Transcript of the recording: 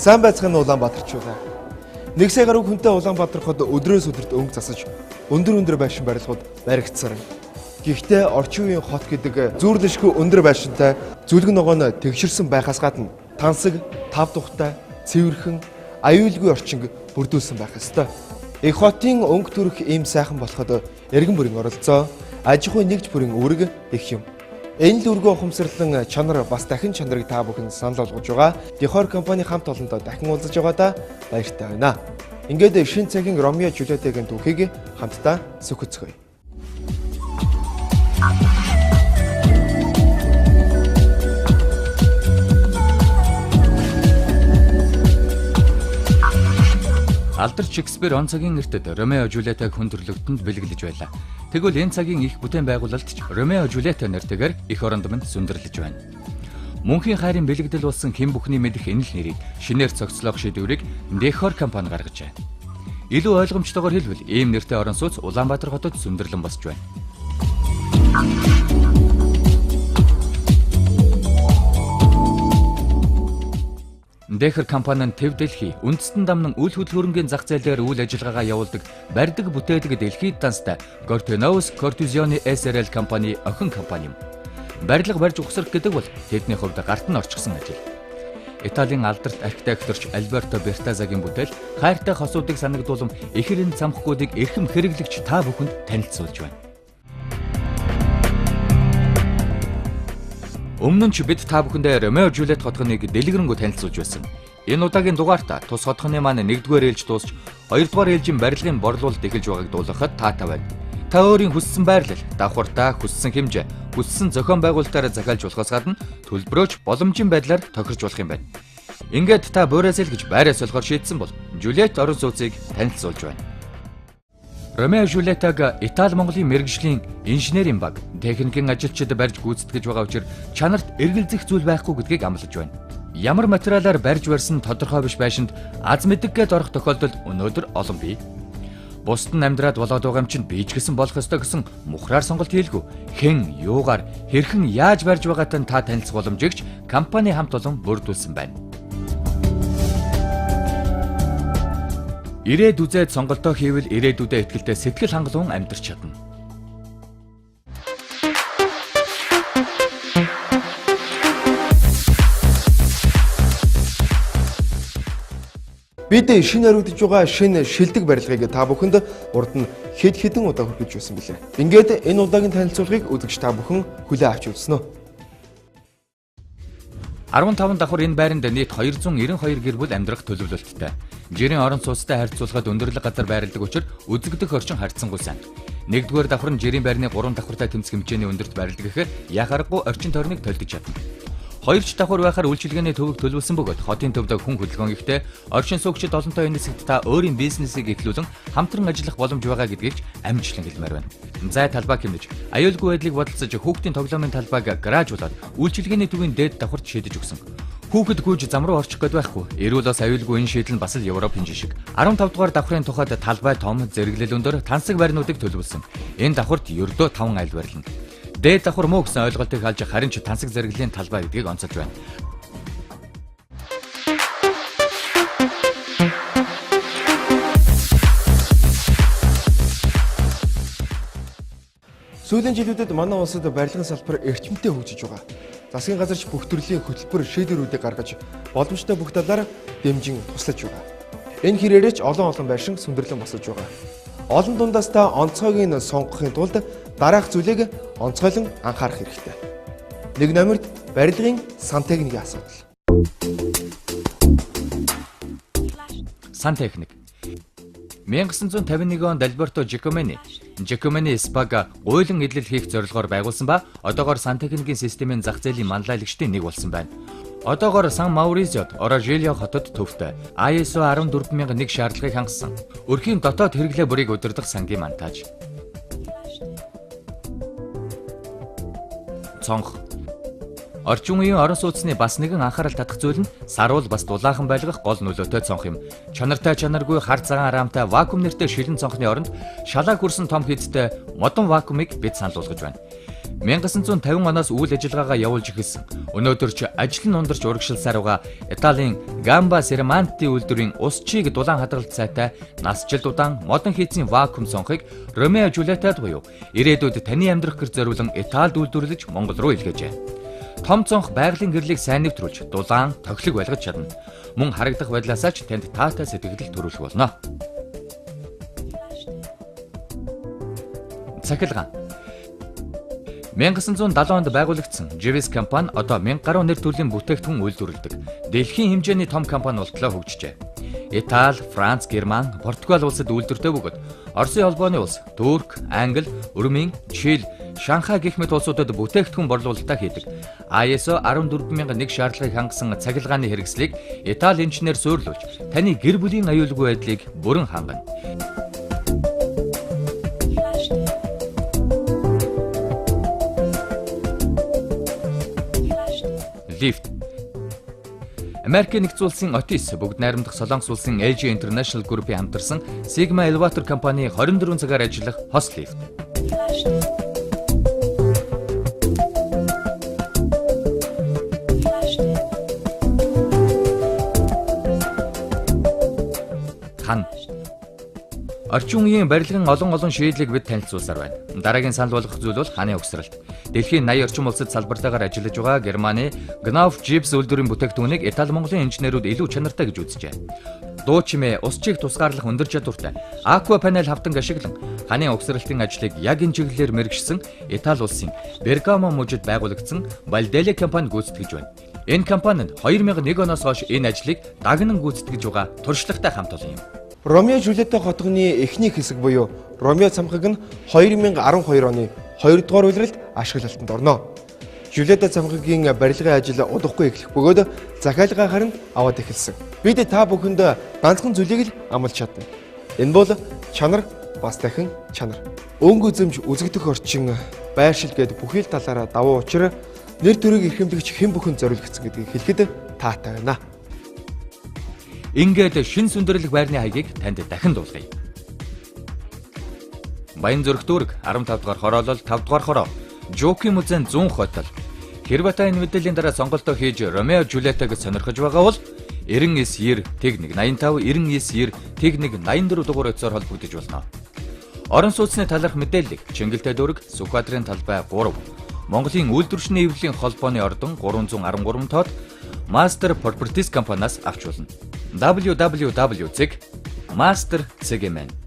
Сайн байцгаана Улаанбаатарчуулаа. Нэг сая гаруй хүнтэй Улаанбаатар хот өдрөөс өдөрт өнгө засаж өндөр байшин барилгууд баригдсаар. Гэхдээ орчин үеийн хот гэдэг зүүрлэшгүй өндөр байшинтай зүлгэн ногооно тэгширсэн байхаас гадна тансаг, тав тухтай, цэвэрхэн, аюулгүй орчинг бүрдүүлсэн байх ёстой. Их хотын өнгө төрөх ийм сайхан болоход эргэн бүрийн оролцоо, аж ахуйн нэгж бүрийн үүрэг их юм. Энэ л үргөө ухамсарлан чанар бас дахин чанарыг та бүхэн санал болгож байгаа. Дехор компани хамт олондоо дахин уулзаж байгаадаа баяртай байна. Ингээд шинэ цагийн Ромео Жулиетагийн түүхийг хамтдаа сөхөцгөөе. Алдар Шекспир он цагийн эртэд Ромео Жулиетаг хүн төрлөختөнд бэлгэлж байлаа. Тэгвэл энэ цагийн их бүтээн байгуулалтч Ромео Жулиета нэртэйгээр их оронд минь сүндэрлэж байна. Мөнхийн хайрын бэлэгдэл болсон хэн бүхний мэдих энэ л нэрийг шинээр цогцлох шийдвэрийг Дехор компани гаргажээ. Илүү ойлгомжтойгоор хэлбэл ийм нэртэй орон сууц Улаанбаатар хотод сүндэрлэн босч байна. Дехор компани нь Төв Дэлхий үндэстэн дамнан үйл хөдлөмөрийн зах зээлээр үйл ажиллагаагаа явуулдаг барьдаг бүтээдэг дэлхийд данстай Cortenovus Cortizone SRL компани охин компани юм. Барилга барьж ухсрах гэдэг бол тэдний хувьд гарт нь орчихсон ажил. Италийн алдарт архитекторч Альберто Бертазагийн бүтээл хайртай хосуудыг санагдуулан эхэрэнд цамхгуудыг эрхэм хэрэглэгч та бүхэнд танилцуулж байна. Өмнө нь ч бид та бүхэндээ Ромео Жулиет хотхоныг дэлгэрэнгүй танилцуулж байсан. Энэ удаагийн дугаартаа тус хотхоны маань 1-р ээлж дуусч 2-р ээлжийн барилгын борлуулалт эхэлж байгааг дуулгахад таатай байна. Та өөрийн хүссэн байрлал, давхартаа хүссэн хэмжээ, хүссэн зохион байгуулалтаараа захиалж болохоос гадна төлбөрөөч боломжийн байдлаар тохирч болох юм байна. Ингээд та Борасэл гэж байраа солихоор шийдсэн бол Жулиет орон сууцыг танилцуулж байна. Ромео Жулиетаг Итали-Монголын мэргэжлийн инженерийн баг, техникийн ажилчид барьж гүйцэтгэж байгаа учраас чанарт эргэлзэх зүйл байхгүй гэдгийг амлаж байна. Ямар материалаар барьж барьсан тодорхой биш байшинд аз мэдэггээд орох тохиолдол өнөөдөр олон бий. Бусд нь амьдраад болоод байгаа юм чинь би ч гэсэн болох ёстой гэсэн мухраар сонголт хийлгүй. Хэн, юугаар, хэрхэн яаж барьж байгаатай та танилцах боломжийг компани хамт олон бүрдүүлсэн байна. Ирээд үзээд сонголтоо хийвэл ирээдүйдээ ихтэй сэтгэл хангалуун амьдарч чадна. Бид шинэ хариуцж байгаа шинэ шилдэг барилгыг та бүхэнд урд нь хэдэн удаа хүргэж байсан билээ. Ингээд энэ удаагийн танилцуулгыг үзэгч та бүхэн хүлээн авч үзсэн үү? 15 давхар энэ байранд нийт 292 гэр бүл амьдрах төлөвлөлттэй. Жирийн орон сууцтай харьцуулахад өндөрлөг газар байрладаг учраас үзэгдэх орчин харьцангуй сайн. 1-р давхар нь жирийн байрны 3 давхартай тэмцэх хэмжээний өндөрт байрладаг гэхээр яах аргагүй орчин тойрныг төлдөж чадна. 2 давхар байхаар үйлчилгээний төвөг төлөвлөсөн бөгөөд хотын төвд хүн хөдөлгөөн ихтэй орчин суугчид олонтой энэ хэсэгт та өөрийн бизнесийг эхлүүлэн хамтран ажиллах боломж байгаа гэдгийг амжилтлан хэлмээр байна. Зай талбай хэмнэж, аюулгүй байдлыг бодолцож хүүхдийн тоглоомын талбайг гараажуулаад үйлчилгээний төвийн дээд давхарт шийдэж өгсөн. Хүүхэд гүйж зам руу орчих гээд байхгүй. Эрүүл бас аюулгүй энэ шийдэл нь бас л Европ хинжин шиг. 15 дугаар давхрын тухайд талбай том, зэрэглэл өндөр тансаг байрнуудыг төлөвлөсөн. Энэ давхарт ердөө 5 айл байрлана. Дээд давхар муу гэсэн ойлголтыг халж харин ч тансаг зэрэглэлийн талбай гэдгийг онцолж байна. Сүүлийн жилүүдэд манай улсад барилгын салбар эрчимтэй хөгжиж байгаа. Засгийн газарч бүх төрлийн хөтөлбөр шийдвэрүүдийг гаргаж боломжтой бүх талаар дэмжин туслаж байгаа. Энэ хэрээрээ ч олон байшин сүндэрлэн босож байгаа. Олон дундаас та онцгойг нь сонгохын тулд дараах зүйлийг онцгойлон анхаарах хэрэгтэй. 1 номерт барилгын сан техникийн асуудал. Сан техник 1951 онд Альберто Жакомени Спага гуйлан эдлэл хийх зорилгоор байгуулсан ба одоогоор сан техникийн системийн зах зээлийн манлайлагчдын нэг болсон байна. Одоогоор Сан Мауризиод Орожилио хотод төвтэй ISO 14001 шаардлагыг хангасан. Өрхийн дотоод хэрэглээ бүрийг удирдах сангийн монтаж. Цонх орчин үеийн орон сууцны бас нэгэн анхаарал татах зүйл нь саруул бас дулаахан байлгах гол нөлөөтэй цонх юм. Чанартай чанаргүй хар цагаан араамтай вакуум нэртэй шилэн цонхны оронд шалаа хүрсэн том хидтэй модон вакуумыг бид санал болгож байна. 1950 оноос үйл ажиллагаагаа явуулж эхэлсэн. Өнөөдөр ч ажил нь ундарч урагшилсаар байгаа Италийн Гамба Серманти үйлдвэрийн ус чийг дулаан хадгалт сайтай насжилт удаан модон хийцийн вакуум сонхыг Ромео Жулиетад буюу ирээдүйд таны амьдрах гэр зориулан Италид үйлдвэрлэж Монгол руу илгээжээ. Том цонх байгалийн гэрлийг сайн нэвтрүүлж дулаан тохилог байлгаж чадна. Мөн харагдах байдлаасаа ч танд таатай сэтгэл төрүүлэх болно. Цахилгаан 1970 онд байгуулагдсан Живис компани одоо 1000 гаруй нэр төрлийн бүтээгдэхүүн үйлдвэрлэдэг дэлхийн хэмжээний том компани болтлоо хөгжижээ. Итали, Франц, Герман, Португал улсад үйлдвэртэй бөгөөд Оросын холбооны улс, Турк, Англи, Өрмийн, Чили, Шанхай гэх мэт улсуудад бүтээгдэхүүн борлуулалтаа хийдэг. ISO 14001 шаардлагыг хангасан цахилгааны хэрэгслийг Итали инженеэр суйрлуулж, таны гэр бүлийн аюулгүй байдлыг бүрэн хангана. Лифт. Америкийн нэгдсэн улсын Otis бүгд найрамдах Солонгос улсын LG International Group-ийн хамтарсан Sigma Elevator компани 24 цагаар ажиллах хос лифт. Хан. Орчин үеийн барилгын олон шийдлийг бид танилцуулсаар байна. Дараагийн санал болгох зүйл бол хааны угсралт. Дэлхийн 80 орчим улсад салбартаагаар ажиллаж байгаа Германы Knauf Gips үйлдвэрийн бүтээгдэхүүнийг Итали Монголын инженерүүд илүү чанартай гэж үзжээ. Дуу чимээ, ус чийг тусгаарлах өндөр чадвартай аква панел хавтанг ашиглан хааны угсралтын ажлыг яг энэ чиглэлээр мэргэжсэн Итали улсын Bergamo мужид байгуулагдсан Baldelli компани гүйцэтгэж байна. Энэ компанид 2001 оноос хойш энэ ажлыг дагнан гүйцэтгэж байгаа туршлагатай хамт олон юм. Ромео Жулиетта хотгоны эхний хэсэг буюу Ромео цамхаг нь 2012 оны 2 дугаар улиралд ашиглалтанд орно. Жулиетта цамхагийн барилгын ажил удахгүй эхлэх бөгөөд захиалга харин аваад эхэлсэн. Бид та бүхэнд ганцхан зүйлийг л амлаж чадна. Энэ бол чанар бас дахин чанар. Өнгө үзэмж үзэгдэх орчин байршил гээд бүхий л талаараа давуу учир нэр төрийг эрхэмлэгч хэн бүхэн зориулагдсан гэдгийг хэлэхэд таатай байна. Ингээд шин сүндэрлэх байрны хаягийг танд дахин дуулгая. Баянзүрх дүүрэг 15 дугаар хороолол 5 дугаар хороо. Жокийн музейн 100 хотол. Хэрвээ та энэ мэдээллийн дараа сонголтоо хийж Ромео Жулиеттаг сонирхож байгаа бол 9990 техник 85 9990 техник 84 дугаар утсаар холбогдож болно. Орон сууцны талаарх мэдээллийг Чингэлтэй дүүрэг Сүхбаатарын талбай 3 Монголын үйлдвэрчний эвлэлийн холбооны ордон 313 тоод Master Properties компаниас авч болно. www.master.cgmn